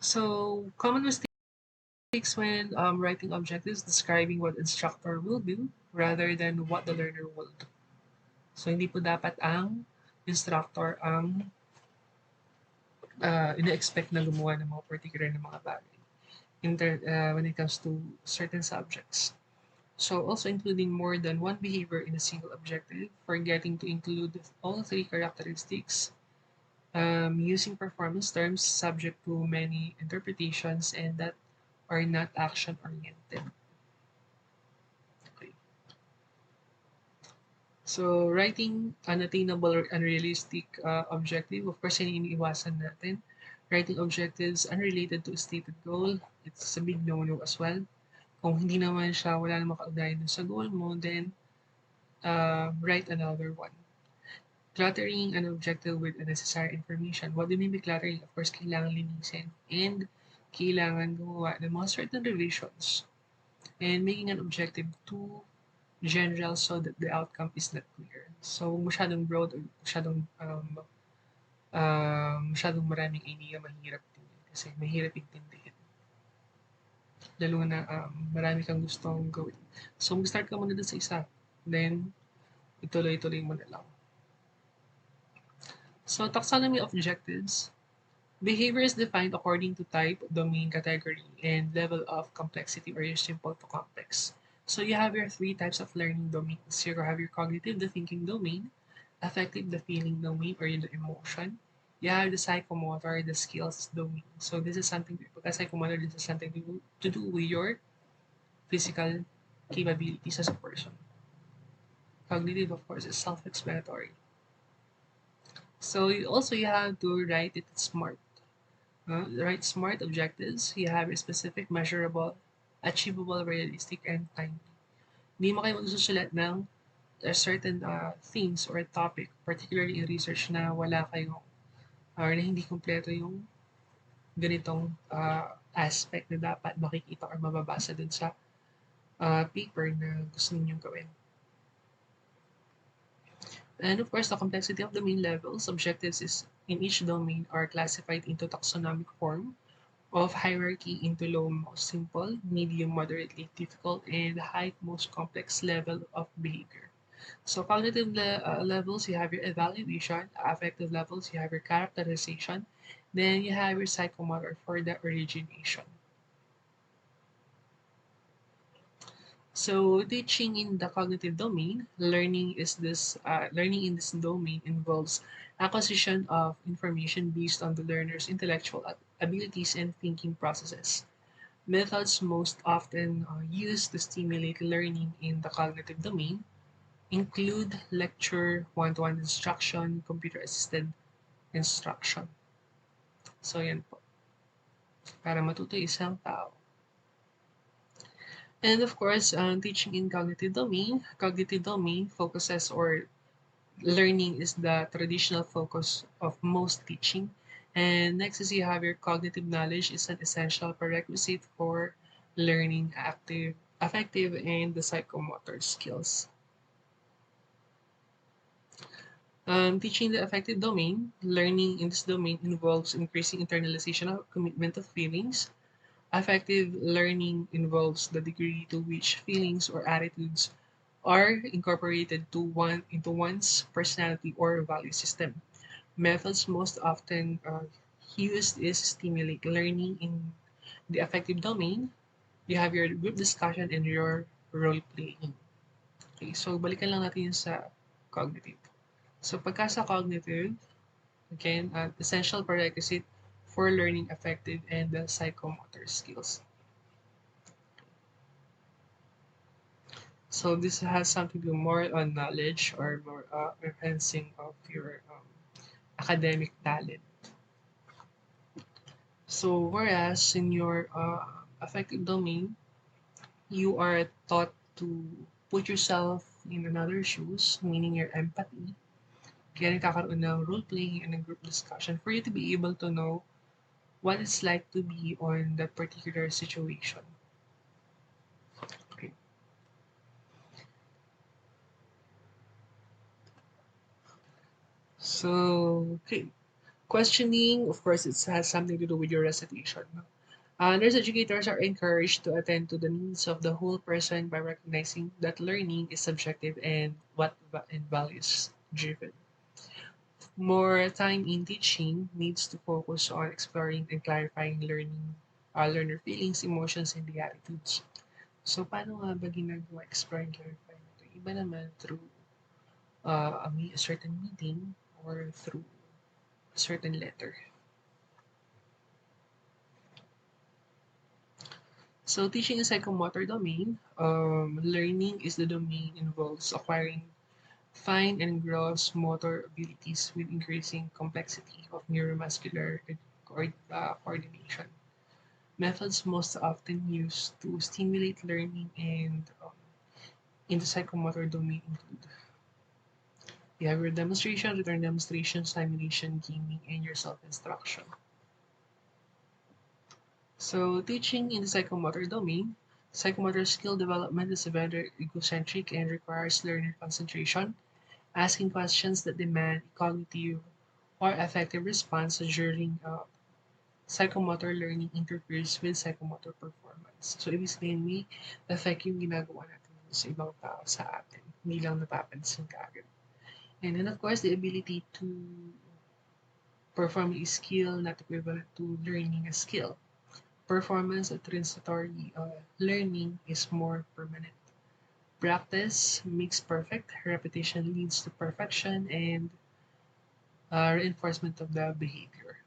So, common mistakes when writing objectives, describing what instructor will do rather than what the learner will do. So, hindi po dapat ang instructor ang ina-expect na gumawa ng mga particular na mga bagay when it comes to certain subjects. So, also including more than one behavior in a single objective, forgetting to include all three characteristics, using performance terms subject to many interpretations and that are not action-oriented. Okay. So, writing unattainable or unrealistic objective, of course, yun yung iniiwasan natin. Writing objectives unrelated to a stated goal, it's a big no-no as well. Kung hindi naman siya, wala namang kaugnayan sa goal mo, then write another one. Cluttering an objective with unnecessary information. What do you mean by cluttering? Of course, kailangan linisin and kailangan gumawa ng mga certain revisions and making an objective too general so that the outcome is not clear. So, masyadong broad or masyadong maraming idea, mahirap din kasi mahirap intindihin. Lalo na marami kang gustong gawin. So, mag-start ka muna dun sa isa. Then, ituloy-tuloy mo na lang. So, taxonomy of objectives. Behavior is defined according to type, domain, category, and level of complexity, or your simple to complex. So you have your three types of learning domains. You have your cognitive, the thinking domain, affective, the feeling domain, or the emotion. You have the psychomotor, the skills domain. So this is something, because psychomotor, this is something to do with your physical capabilities as a person. Cognitive, of course, is self-explanatory. So you have to write it smart. Write smart objectives. You have a specific, measurable, achievable, realistic, and timely. Hindi mo kayo magsusulat ng certain things or topic, particularly in research na wala kayong or na hindi kumpleto yung ganitong aspect na dapat makikita or mababasa dun sa paper na gusto ninyong gawin. And of course, the complexity of domain levels, objectives is in each domain are classified into taxonomic form of hierarchy into low, most simple, medium, moderately difficult, and high, most complex level of behavior. So cognitive levels, you have your evaluation. Affective levels, you have your characterization. Then you have your psychomotor for the origination. So teaching in the cognitive domain, learning in this domain involves acquisition of information based on the learner's intellectual abilities and thinking processes. Methods most often used to stimulate learning in the cognitive domain include lecture, one-to-one instruction, computer-assisted instruction. So yan po, para matuto isang tao. And of course, teaching in cognitive domain focuses or learning is the traditional focus of most teaching. And next is you have your cognitive knowledge is an essential prerequisite for learning affective, and the psychomotor skills. Teaching the affective domain, learning in this domain involves increasing internalization of commitment of feelings. Affective learning involves the degree to which feelings or attitudes are incorporated into one's personality or value system. Methods most often used is stimulate learning in the affective domain. You have your group discussion and your role playing. Okay, so balikan lang natin yung sa cognitive. So pagka sa cognitive, again, essential prerequisite for learning affective and the psychomotor skills. So this has something to do more on knowledge or more enhancing of your academic talent. So whereas in your affective domain, you are taught to put yourself in another's shoes, meaning your empathy. Kaya nagkakaroon ng role-playing and a group discussion for you to be able to know what it's like to be on that particular situation. Okay. So, okay. Questioning, of course, it has something to do with your recitation. No? Nurse educators are encouraged to attend to the needs of the whole person by recognizing that learning is subjective and and values driven. More time in teaching needs to focus on exploring and clarifying learner feelings, emotions, and the attitudes. So, paano nga ba ginagawa explore and clarify ito? Iba naman through a certain meeting or through a certain letter. So, teaching a psychomotor domain, learning is the domain involves acquiring fine and gross motor abilities with increasing complexity of neuromuscular coordination. Methods most often used to stimulate learning and in the psychomotor domain include you have your demonstration, return demonstration, simulation, gaming, and your self-instruction. So, teaching in the psychomotor domain, psychomotor skill development is very egocentric and requires learner concentration, asking questions that demand cognitive or affective response during psychomotor learning interferes with psychomotor performance. So, ibig sabihin may affect yung ginagawa natin sa ibang tao sa atin. Hindi lang napapansin ka agad. And then, of course, the ability to perform a skill not equivalent to learning a skill. Performance at transitory learning is more permanent. Practice makes perfect, repetition leads to perfection, and reinforcement of the behavior.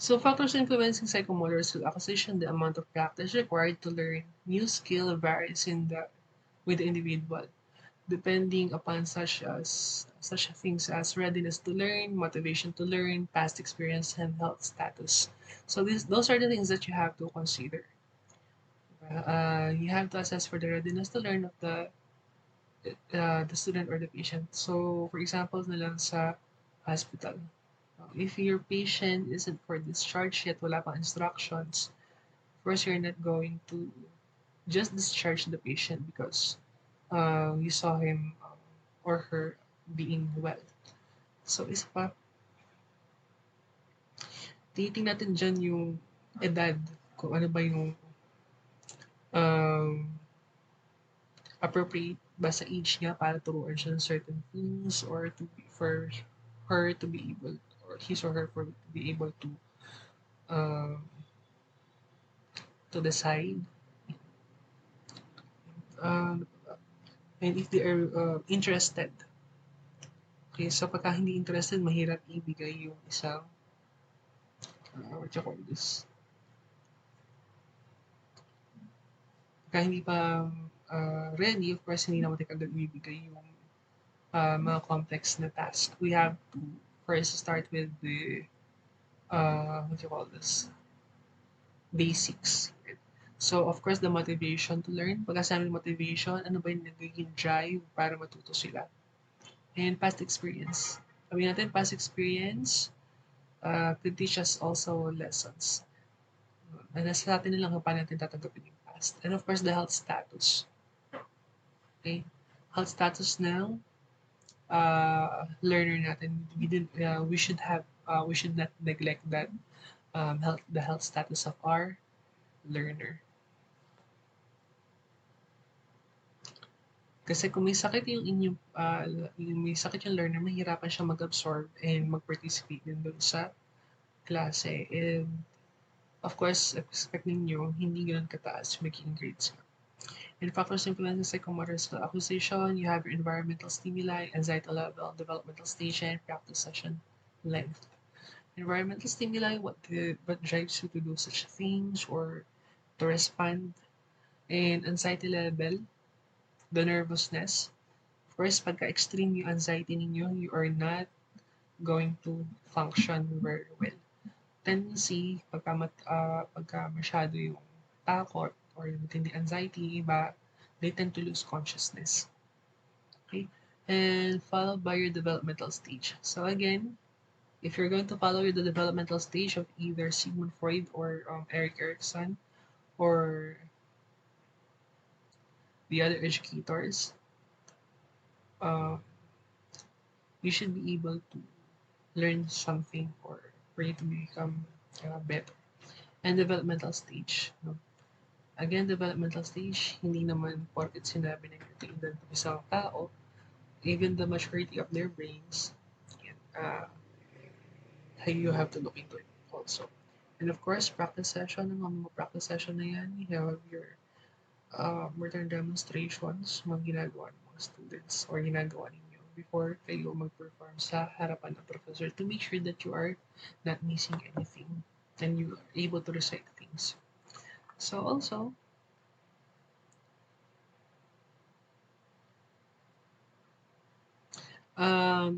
So factors influencing psychomotor skill acquisition, the amount of practice required to learn new skill varies with the individual, depending upon such things as readiness to learn, motivation to learn, past experience, and health status. So those are the things that you have to consider. You have to assess for the readiness to learn of the student or the patient. So, for example, na lang sa hospital. If your patient isn't for discharge yet, wala pang instructions, first you're not going to just discharge the patient because you saw him or her being well. So, isa pa, titingnan natin dyan yung edad, kung ano ba yung um, appropriate ba sa age niya para turuan siya ng certain things or for her to be able or his or her to be able um, to decide um, and if they are interested. Okay, so pagka hindi interested, mahirap ibigay yung isang what you call this. Pagka hindi pa ready, of course, hindi naman agad ibibigay yung mga complex na task. We have to first start with the what you call this, basics. So, of course, the motivation to learn. Pagkasabi ng motivation, ano ba yung nagiging drive para matuto sila? And past experience. Sabi natin, past experience could teach us also lessons. And nasa atin na lang kung paano natin tatanggapin yung past. And of course, the health status. Okay? Health status now, learner natin, we should not neglect that the health status of our learner. Kasi kung may sakit may sakit yung learner, mahirapan siya mag-absorb and mag-participate din doon sa klase. And of course, expect ninyo, hindi ganoon kataas yung magiging grades niya. And factors influencing psychomotor skill acquisition, you have your environmental stimuli, anxiety level, developmental stage, and practice session length. Environmental stimuli, what drives you to do such things or to respond. And anxiety level, the nervousness. Of course, pagka extreme yung anxiety ninyo, you are not going to function very well. Tendency, pagka masyado yung takot or matindi anxiety, iba, they tend to lose consciousness. Okay? And followed by your developmental stage. So again, if you're going to follow the developmental stage of either Sigmund Freud or Erik Erikson or the other educators, uh, you should be able to learn something or for you to become better. And developmental stage. No? Again, developmental stage, hindi naman porket sinabi na ito edad ng isang tao, even the maturity of their brains, uh, you have to look into it also. And of course, practice session, ng mga practice session na yan, you have your written demonstrations, mga ginagawa ng mga students or ginagawa ninyo before kayo mag-perform sa harapan ng professor to make sure that you are not missing anything and you are able to recite things. So also,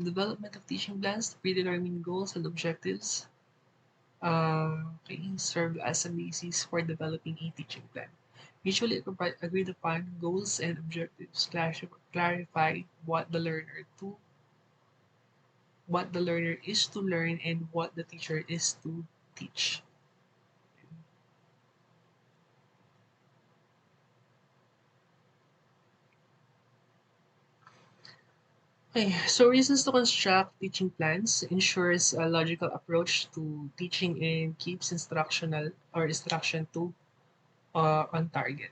development of teaching plans, predetermined goals and objectives can serve as a basis for developing a teaching plan. Mutually agreed upon goals and objectives clarify what the learner is to learn and what the teacher is to teach. Okay, so reasons to construct teaching plans ensures a logical approach to teaching and keeps instruction to on target.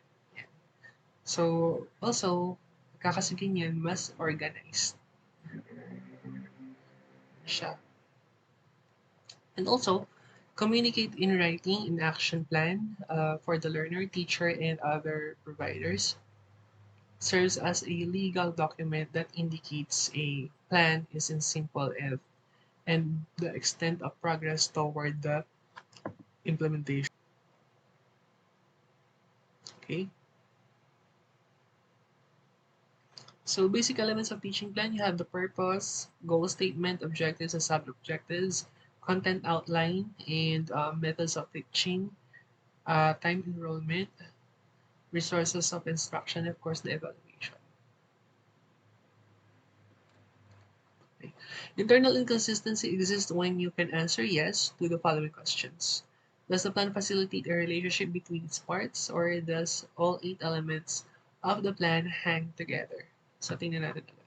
So also, kakasigin yan mas organized siya. And also, communicate in writing in action plan for the learner, teacher, and other providers. Serves as a legal document that indicates a plan is in simple and the extent of progress toward the implementation. Okay. So basic elements of teaching plan, you have the purpose, goal statement, objectives and sub-objectives, content outline, and methods of teaching, time enrollment, resources of instruction, and of course the evaluation. Okay. Internal inconsistency exists when you can answer yes to the following questions. Does the plan facilitate a relationship between its parts or does all 8 elements of the plan hang together? So tingnan natin ulit.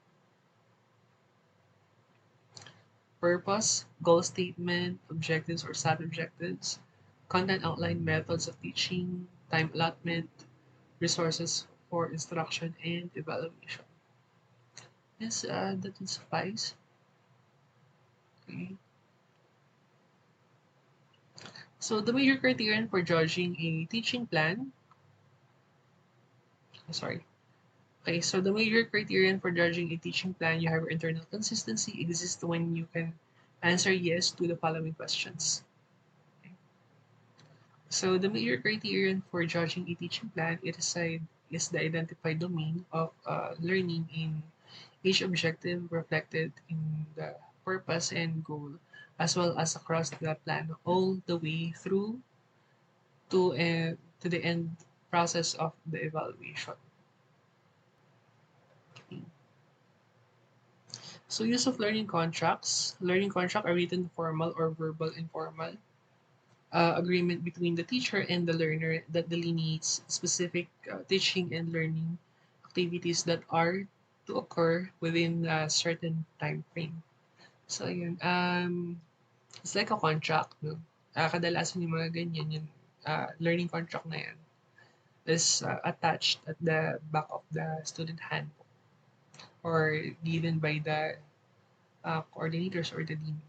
Purpose, goal statement, objectives or sub-objectives, content outline, methods of teaching, time allotment, resources for instruction, and evaluation. Yes, that would suffice. Okay. So the major criterion for judging a teaching plan, sorry. Okay, so the major criterion for judging a teaching plan, you have your internal consistency exists when you can answer yes to the following questions. So the major criterion for judging a teaching plan is the identified domain of learning in each objective reflected in the purpose and goal, as well as across the plan all the way through to the end process of the evaluation. So use of learning contracts. Learning contract are written formal or verbal informal agreement between the teacher and the learner that delineates specific teaching and learning activities that are to occur within a certain time frame. So yun, it's like a contract, no? Kadalasan yung mga ganyan, yung learning contract na yan is attached at the back of the student handbook or given by the coordinators or the dean.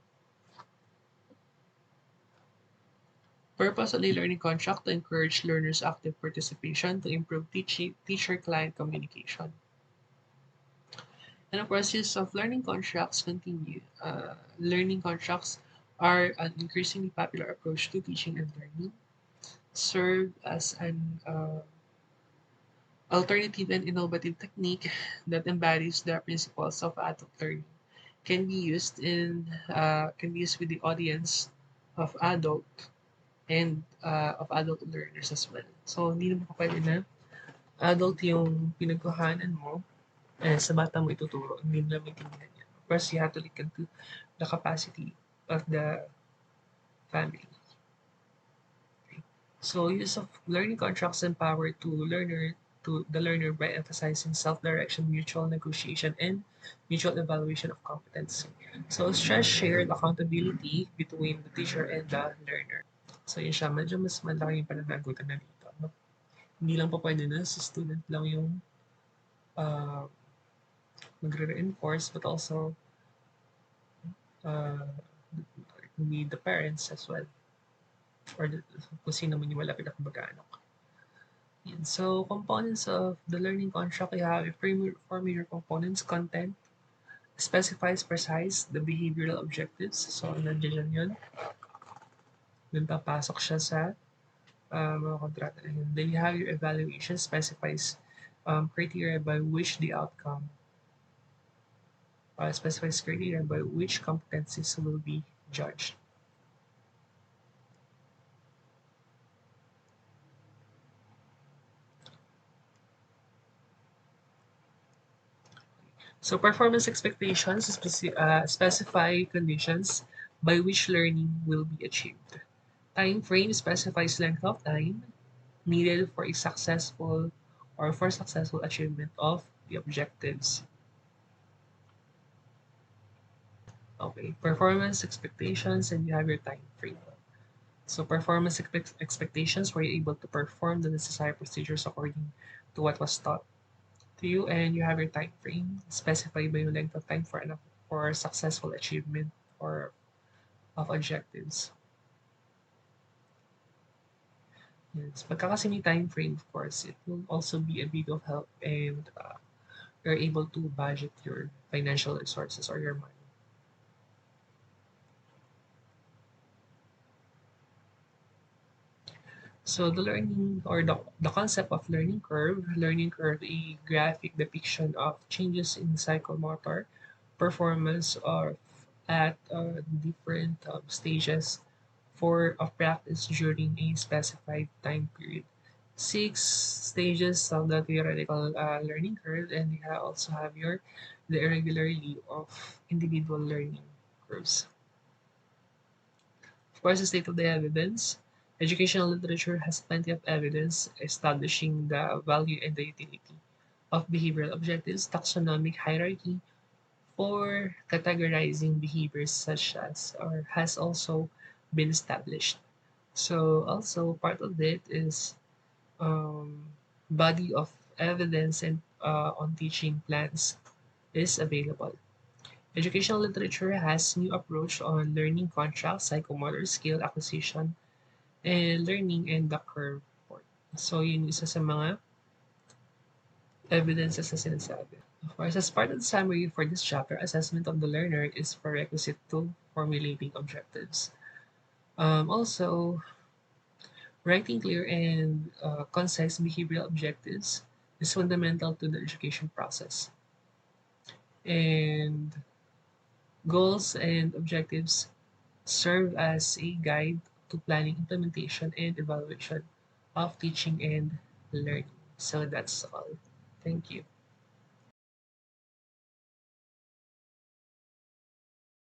Purpose of the learning contract to encourage learners' active participation to improve teacher-client communication. And of course, use of learning contracts continue. Learning contracts are an increasingly popular approach to teaching and learning. Serve as an alternative and innovative technique that embodies the principles of adult learning. Can be used with the audience of adult learners as well. So hindi naman pwede na adult yung pinagkuhanan mo sa bata mo ituturo, hindi nila maintindihan yan. First, you have to look into the capacity of the family. Okay. So use of learning contracts empower to learner to the learner by emphasizing self-direction, mutual negotiation, and mutual evaluation of competency. So stress shared accountability between the teacher and the learner. So yun siya, medyo mas malaki yung pananagutan na dito. No? Hindi lang pa pwede na sa student lang yung uh, magre-reinforce, but also uh, need the parents as well, or kung sino man yung malapit na kamag-anak. Yan. So, components of the learning contract, you have four major components: content, specifies precise the behavioral objectives. So, nandiyan yun. Dun papasok siya sa mga kontrata na yun. Then you have your evaluation, specifies criteria by which the outcome, specifies criteria by which competencies will be judged. So performance expectations specify conditions by which learning will be achieved. Time frame specifies length of time needed for a successful or for successful achievement of the objectives. Okay, performance expectations, and you have your time frame. So performance expectations, were you able to perform the necessary procedures according to what was taught to you, and you have your time frame specified by yung length of time for successful achievement or of objectives. Yes, pagka kasi may time frame, of course, it will also be a big of help, and you're able to budget your financial resources or your money. So the learning or the concept of learning curve, a graphic depiction of changes in psychomotor performance or at different stages of practice during a specified time period. Six stages of the theoretical learning curve, and you also have the irregularity of individual learning curves. Of course, the state of the evidence. Educational literature has plenty of evidence establishing the value and the utility of behavioral objectives. Taxonomic hierarchy for categorizing behaviors such as or has also been established. So also part of it is body of evidence and on teaching plans is available. Educational literature has new approach on learning contracts, psychomotor skill acquisition, and learning and the curve report. So yun isa sa mga evidences na sinasabi. Of course, as part of the summary for this chapter, assessment of the learner is prerequisite to formulating objectives. Also, writing clear and concise behavioral objectives is fundamental to the education process. And goals and objectives serve as a guide to planning, implementation, and evaluation of teaching and learning. So that's all. Thank you.